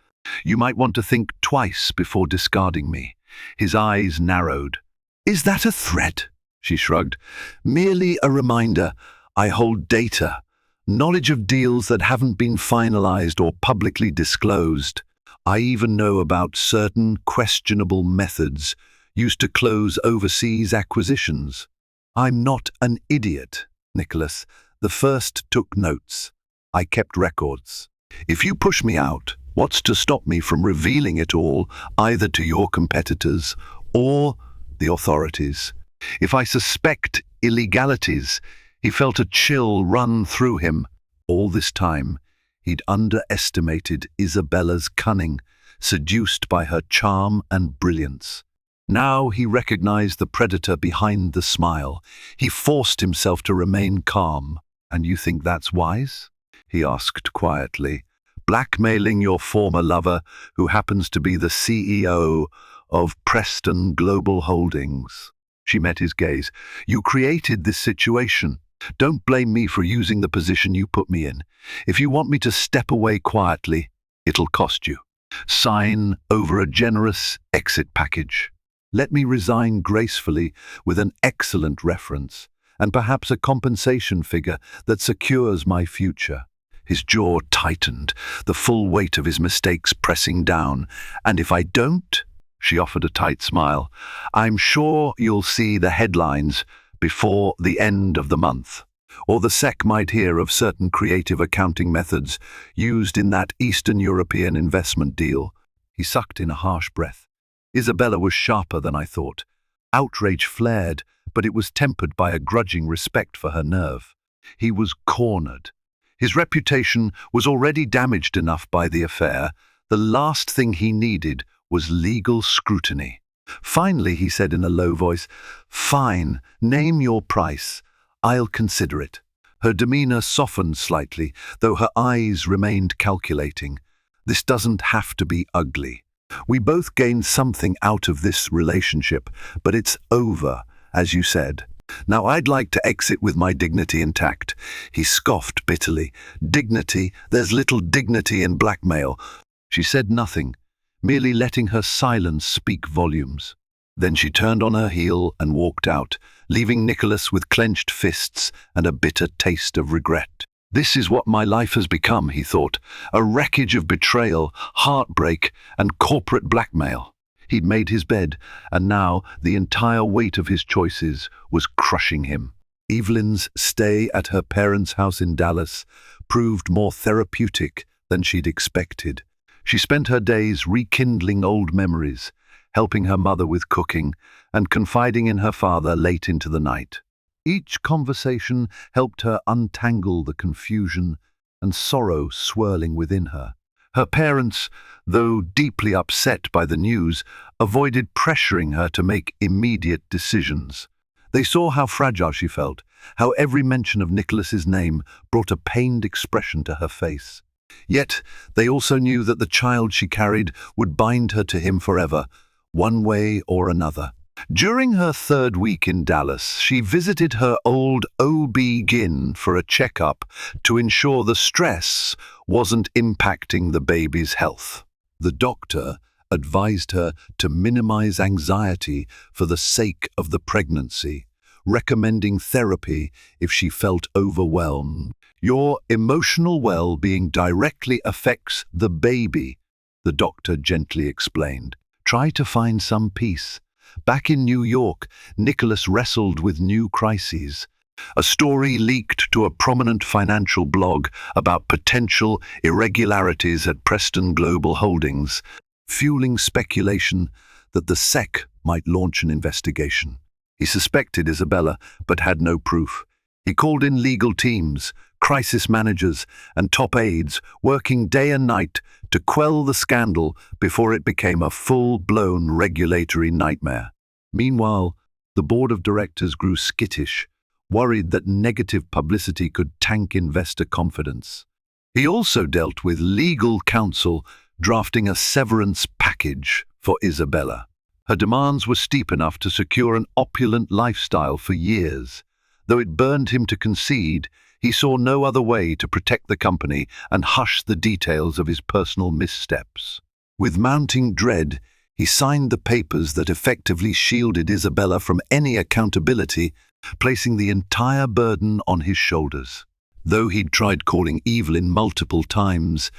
you might want to think twice before discarding me." His eyes narrowed. "Is that a threat?" she shrugged. "Merely a reminder. I hold data, knowledge of deals that haven't been finalized or publicly disclosed. I even know about certain questionable methods used to close overseas acquisitions. I'm not an idiot, Nicholas. The first took notes. I kept records. If you push me out, what's to stop me from revealing it all, either to your competitors or the authorities? If I suspect illegalities," he felt a chill run through him. All this time, he'd underestimated Isabella's cunning, seduced by her charm and brilliance. Now he recognized the predator behind the smile. He forced himself to remain calm. "And you think that's wise?" he asked quietly. "Blackmailing your former lover, who happens to be the CEO of Preston Global Holdings." She met his gaze. "You created this situation. Don't blame me for using the position you put me in. If you want me to step away quietly, it'll cost you. Sign over a generous exit package. Let me resign gracefully with an excellent reference, and perhaps a compensation figure that secures my future. His jaw tightened, the full weight of his mistakes pressing down. And if I don't, she offered a tight smile, I'm sure you'll see the headlines before the end of the month. Or the SEC might hear of certain creative accounting methods used in that Eastern European investment deal. He sucked in a harsh breath. Isabella was sharper than I thought. Outrage flared, but it was tempered by a grudging respect for her nerve. He was cornered. His reputation was already damaged enough by the affair. The last thing he needed was legal scrutiny. Finally, he said in a low voice, "Fine, name your price. I'll consider it." Her demeanor softened slightly, though her eyes remained calculating. This doesn't have to be ugly. We both gained something out of this relationship, but it's over, as you said. Now I'd like to exit with my dignity intact. He scoffed bitterly. Dignity? There's little dignity in blackmail. She said nothing, merely letting her silence speak volumes. Then she turned on her heel and walked out, leaving Nicholas with clenched fists and a bitter taste of regret. This is what my life has become, he thought, a wreckage of betrayal, heartbreak, and corporate blackmail. He'd made his bed, and now the entire weight of his choices was crushing him. Evelyn's stay at her parents' house in Dallas proved more therapeutic than she'd expected. She spent her days rekindling old memories, helping her mother with cooking, and confiding in her father late into the night. Each conversation helped her untangle the confusion and sorrow swirling within her. Her parents, though deeply upset by the news, avoided pressuring her to make immediate decisions. They saw how fragile she felt, how every mention of Nicholas's name brought a pained expression to her face. Yet they also knew that the child she carried would bind her to him forever, one way or another. During her third week in Dallas, she visited her old OB-GYN for a checkup to ensure the stress wasn't impacting the baby's health. The doctor advised her to minimize anxiety for the sake of the pregnancy, recommending therapy if she felt overwhelmed. Your emotional well-being directly affects the baby, the doctor gently explained. Try to find some peace. Back in New York, Nicholas wrestled with new crises. A story leaked to a prominent financial blog about potential irregularities at Preston Global Holdings, fueling speculation that the SEC might launch an investigation. He suspected Isabella, but had no proof. He called in legal teams, crisis managers, and top aides, working day and night to quell the scandal before it became a full-blown regulatory nightmare. Meanwhile, the board of directors grew skittish, worried that negative publicity could tank investor confidence. He also dealt with legal counsel drafting a severance package for Isabella. Her demands were steep enough to secure an opulent lifestyle for years. Though it burned him to concede, he saw no other way to protect the company and hush the details of his personal missteps. With mounting dread, he signed the papers that effectively shielded Isabella from any accountability, placing the entire burden on his shoulders. Though he'd tried calling Evelyn multiple times,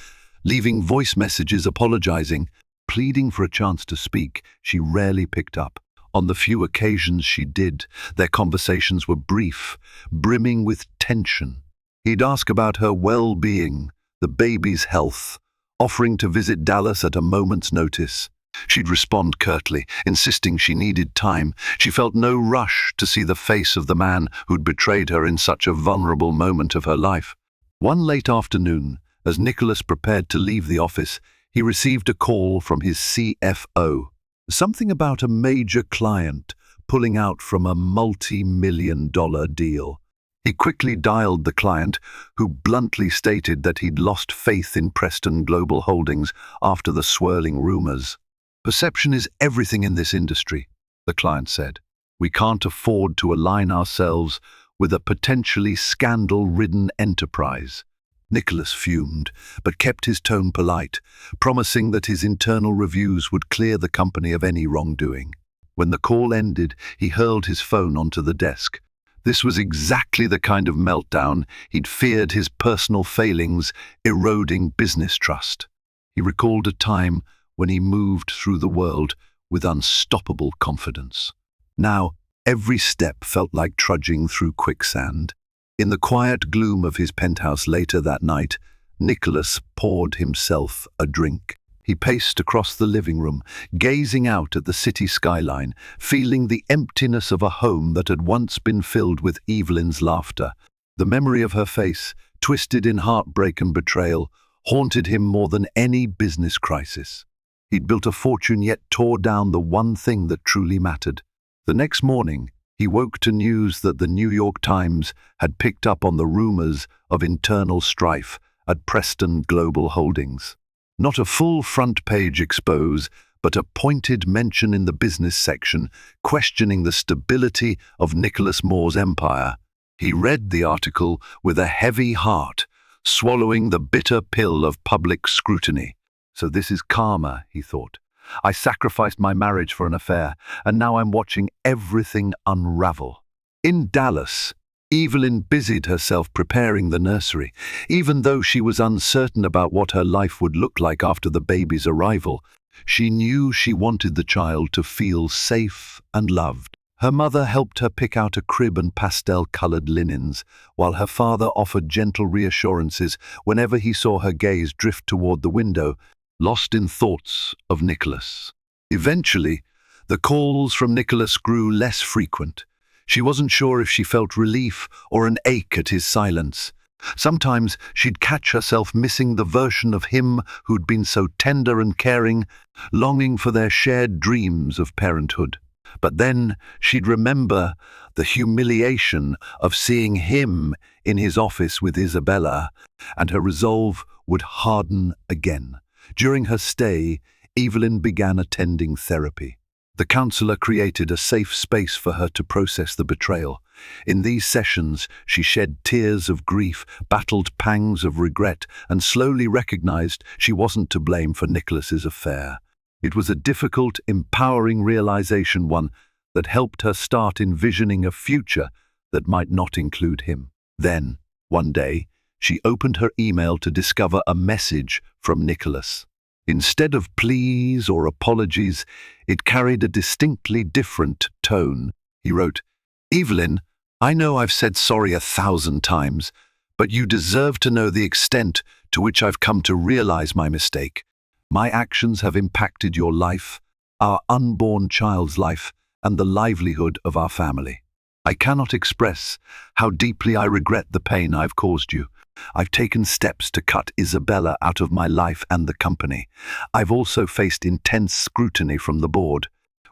leaving voice messages apologizing, pleading for a chance to speak, she rarely picked up. On the few occasions she did, their conversations were brief, brimming with tension. He'd ask about her well-being, the baby's health, offering to visit Dallas at a moment's notice. She'd respond curtly, insisting she needed time. She felt no rush to see the face of the man who'd betrayed her in such a vulnerable moment of her life. One late afternoon, as Nicholas prepared to leave the office, he received a call from his CFO. Something about a major client pulling out from a multi-million-dollar deal. He quickly dialed the client, who bluntly stated that he'd lost faith in Preston Global Holdings after the swirling rumors. "Perception is everything in this industry," the client said. "We can't afford to align ourselves with a potentially scandal-ridden enterprise. Nicholas fumed, but kept his tone polite, promising that his internal reviews would clear the company of any wrongdoing. When the call ended, he hurled his phone onto the desk. This was exactly the kind of meltdown he'd feared, his personal failings eroding business trust. He recalled a time when he moved through the world with unstoppable confidence. Now, every step felt like trudging through quicksand. In the quiet gloom of his penthouse later that night, Nicholas poured himself a drink. He paced across the living room, gazing out at the city skyline, feeling the emptiness of a home that had once been filled with Evelyn's laughter. The memory of her face, twisted in heartbreak and betrayal, haunted him more than any business crisis. He'd built a fortune yet tore down the one thing that truly mattered. The next morning, he woke to news that the New York Times had picked up on the rumors of internal strife at Preston Global Holdings. Not a full front-page expose, but a pointed mention in the business section, questioning the stability of Nicholas Moore's empire. He read the article with a heavy heart, swallowing the bitter pill of public scrutiny. So this is karma, he thought. I sacrificed my marriage for an affair, and now I'm watching everything unravel. In Dallas, Evelyn busied herself preparing the nursery. Even though she was uncertain about what her life would look like after the baby's arrival, she knew she wanted the child to feel safe and loved. Her mother helped her pick out a crib and pastel-colored linens, while her father offered gentle reassurances whenever he saw her gaze drift toward the window, lost in thoughts of Nicholas. Eventually, the calls from Nicholas grew less frequent. She wasn't sure if she felt relief or an ache at his silence. Sometimes she'd catch herself missing the version of him who'd been so tender and caring, longing for their shared dreams of parenthood. But then she'd remember the humiliation of seeing him in his office with Isabella, and her resolve would harden again. During her stay, Evelyn began attending therapy. The counselor created a safe space for her to process the betrayal. In these sessions, she shed tears of grief, battled pangs of regret, and slowly recognized she wasn't to blame for Nicholas's affair. It was a difficult, empowering realization, one that helped her start envisioning a future that might not include him. Then, one day, she opened her email to discover a message from Nicholas. Instead of pleas or apologies, it carried a distinctly different tone. He wrote, "Evelyn, I know I've said sorry 1,000 times, but you deserve to know the extent to which I've come to realize my mistake. My actions have impacted your life, our unborn child's life, and the livelihood of our family. I cannot express how deeply I regret the pain I've caused you. I've taken steps to cut Isabella out of my life and the company. I've also faced intense scrutiny from the board.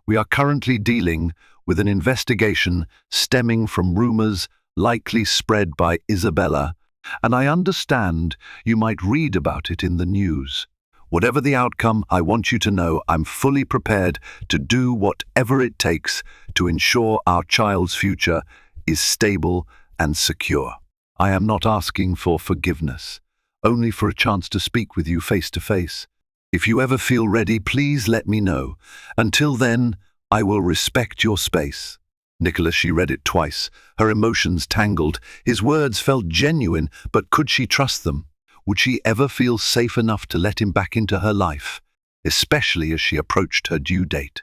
We are currently dealing with an investigation stemming from rumors likely spread by Isabella, and I understand you might read about it in the news. Whatever the outcome, I want you to know I'm fully prepared to do whatever it takes to ensure our child's future is stable and secure. I am not asking for forgiveness, only for a chance to speak with you face to face. If you ever feel ready, please let me know. Until then, I will respect your space." Nicholas, she read it twice, her emotions tangled. His words felt genuine, but could she trust them? Would she ever feel safe enough to let him back into her life, especially as she approached her due date?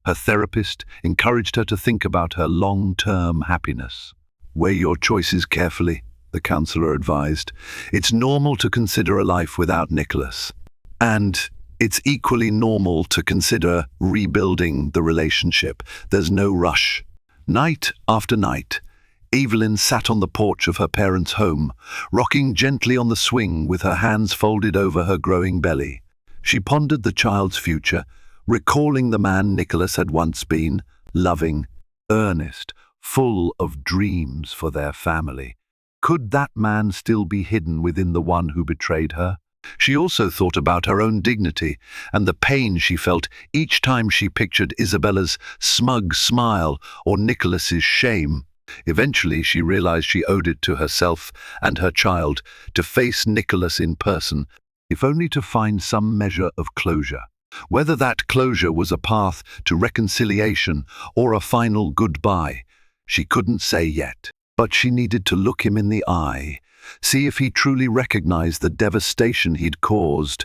Her therapist encouraged her to think about her long-term happiness. "Weigh your choices carefully," the counselor advised. "It's normal to consider a life without Nicholas. And it's equally normal to consider rebuilding the relationship. There's no rush." Night after night, Evelyn sat on the porch of her parents' home, rocking gently on the swing with her hands folded over her growing belly. She pondered the child's future, recalling the man Nicholas had once been, loving, earnest, full of dreams for their family. Could that man still be hidden within the one who betrayed her? She also thought about her own dignity and the pain she felt each time she pictured Isabella's smug smile or Nicholas's shame. Eventually, she realized she owed it to herself and her child to face Nicholas in person, if only to find some measure of closure. Whether that closure was a path to reconciliation or a final goodbye, she couldn't say yet. But she needed to look him in the eye, see if he truly recognized the devastation he'd caused,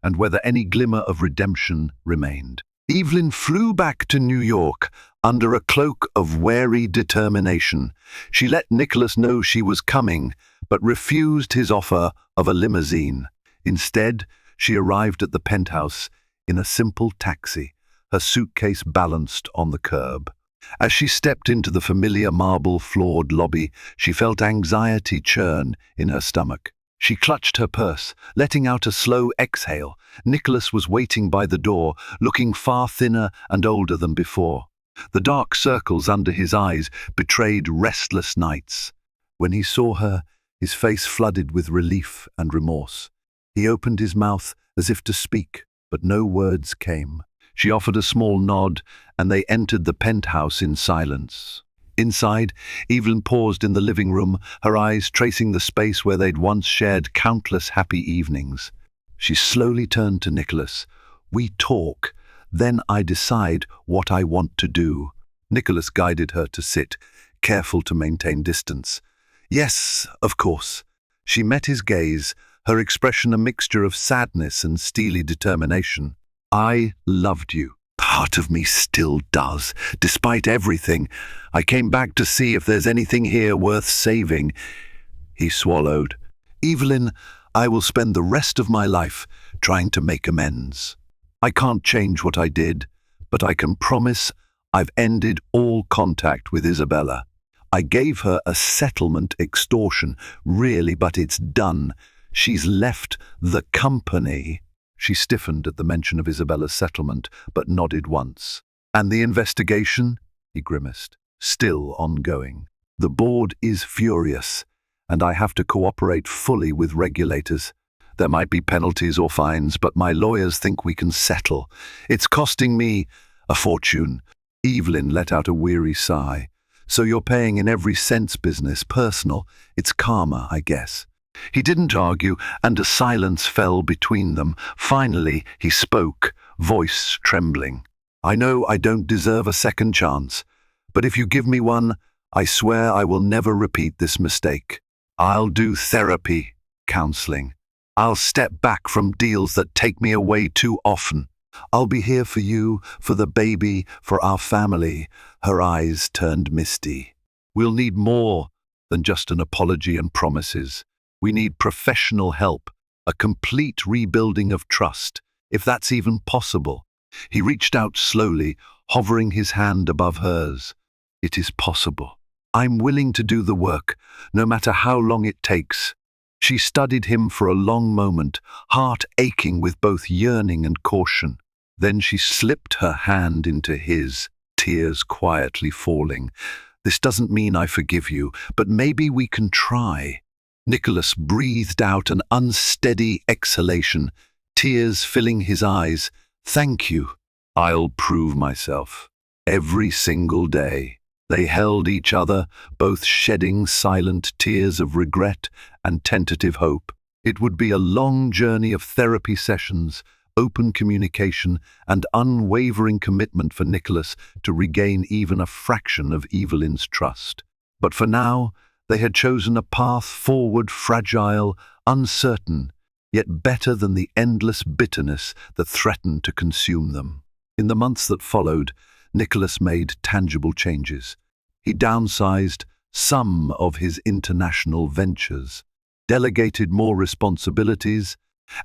and whether any glimmer of redemption remained. Evelyn flew back to New York under a cloak of wary determination. She let Nicholas know she was coming, but refused his offer of a limousine. Instead, she arrived at the penthouse in a simple taxi, her suitcase balanced on the curb. As she stepped into the familiar marble-floored lobby, she felt anxiety churn in her stomach. She clutched her purse, letting out a slow exhale. Nicholas was waiting by the door, looking far thinner and older than before. The dark circles under his eyes betrayed restless nights. When he saw her, his face flooded with relief and remorse. He opened his mouth as if to speak, but no words came. She offered a small nod, and they entered the penthouse in silence. Inside, Evelyn paused in the living room, her eyes tracing the space where they'd once shared countless happy evenings. She slowly turned to Nicholas. "We talk, then I decide what I want to do." Nicholas guided her to sit, careful to maintain distance. "Yes, of course." She met his gaze, her expression a mixture of sadness and steely determination. "I loved you. Part of me still does, despite everything. I came back to see if there's anything here worth saving." He swallowed. "Evelyn, I will spend the rest of my life trying to make amends. I can't change what I did, but I can promise I've ended all contact with Isabella. I gave her a settlement extortion, really, but it's done. She's left the company." She stiffened at the mention of Isabella's settlement, but nodded once. "And the investigation?" he grimaced. "Still ongoing. The board is furious, and I have to cooperate fully with regulators. There might be penalties or fines, but my lawyers think we can settle. It's costing me a fortune." Evelyn let out a weary sigh. "So you're paying in every sense, business, personal. It's karma, I guess." He didn't argue, and a silence fell between them. Finally, he spoke, voice trembling. "I know I don't deserve a second chance, but if you give me one, I swear I will never repeat this mistake. I'll do therapy, counseling. I'll step back from deals that take me away too often. I'll be here for you, for the baby, for our family." Her eyes turned misty. "We'll need more than just an apology and promises. We need professional help, a complete rebuilding of trust, if that's even possible." He reached out slowly, hovering his hand above hers. "It is possible. I'm willing to do the work, no matter how long it takes." She studied him for a long moment, heart aching with both yearning and caution. Then she slipped her hand into his, tears quietly falling. "This doesn't mean I forgive you, but maybe we can try." Nicholas breathed out an unsteady exhalation, tears filling his eyes. "Thank you. I'll prove myself. Every single day." They held each other, both shedding silent tears of regret and tentative hope. It would be a long journey of therapy sessions, open communication, and unwavering commitment for Nicholas to regain even a fraction of Evelyn's trust. But for now, they had chosen a path forward fragile, uncertain, yet better than the endless bitterness that threatened to consume them. In the months that followed, Nicholas made tangible changes. He downsized some of his international ventures, delegated more responsibilities,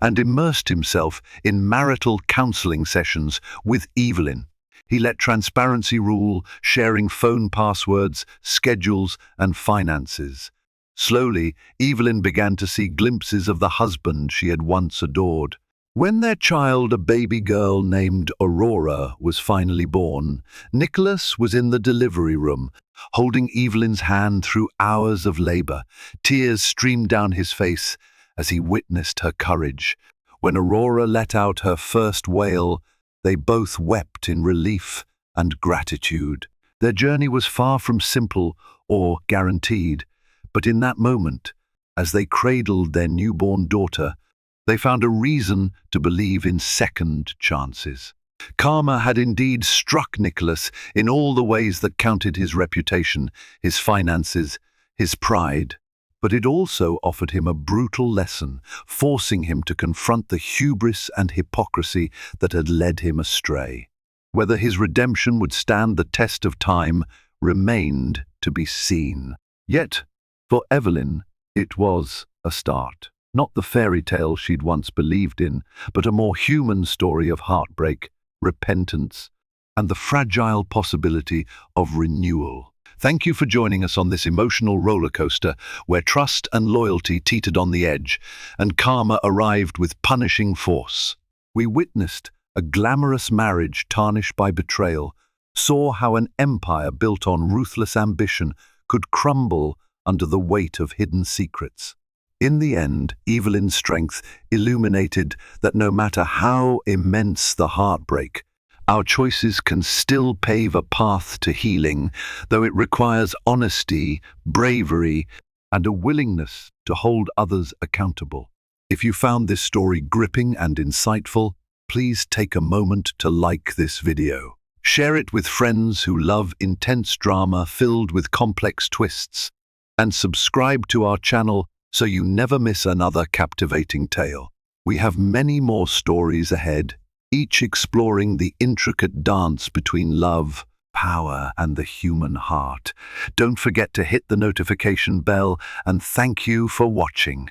and immersed himself in marital counseling sessions with Evelyn. He let transparency rule, sharing phone passwords, schedules, and finances. Slowly, Evelyn began to see glimpses of the husband she had once adored. When their child, a baby girl named Aurora, was finally born, Nicholas was in the delivery room, holding Evelyn's hand through hours of labor. Tears streamed down his face as he witnessed her courage. When Aurora let out her first wail, they both wept in relief and gratitude. Their journey was far from simple or guaranteed. But in that moment, as they cradled their newborn daughter, they found a reason to believe in second chances. Karma had indeed struck Nicholas in all the ways that counted: his reputation, his finances, his pride. But it also offered him a brutal lesson, forcing him to confront the hubris and hypocrisy that had led him astray. Whether his redemption would stand the test of time remained to be seen. Yet, for Evelyn, it was a start. Not the fairy tale she'd once believed in, but a more human story of heartbreak, repentance, and the fragile possibility of renewal. Thank you for joining us on this emotional roller coaster where trust and loyalty teetered on the edge, and karma arrived with punishing force. We witnessed a glamorous marriage tarnished by betrayal, saw how an empire built on ruthless ambition could crumble under the weight of hidden secrets. In the end, Evelyn's strength illuminated that no matter how immense the heartbreak, our choices can still pave a path to healing, though it requires honesty, bravery, and a willingness to hold others accountable. If you found this story gripping and insightful, please take a moment to like this video. Share it with friends who love intense drama filled with complex twists, and subscribe to our channel so you never miss another captivating tale. We have many more stories ahead, each exploring the intricate dance between love, power, and the human heart. Don't forget to hit the notification bell, and thank you for watching.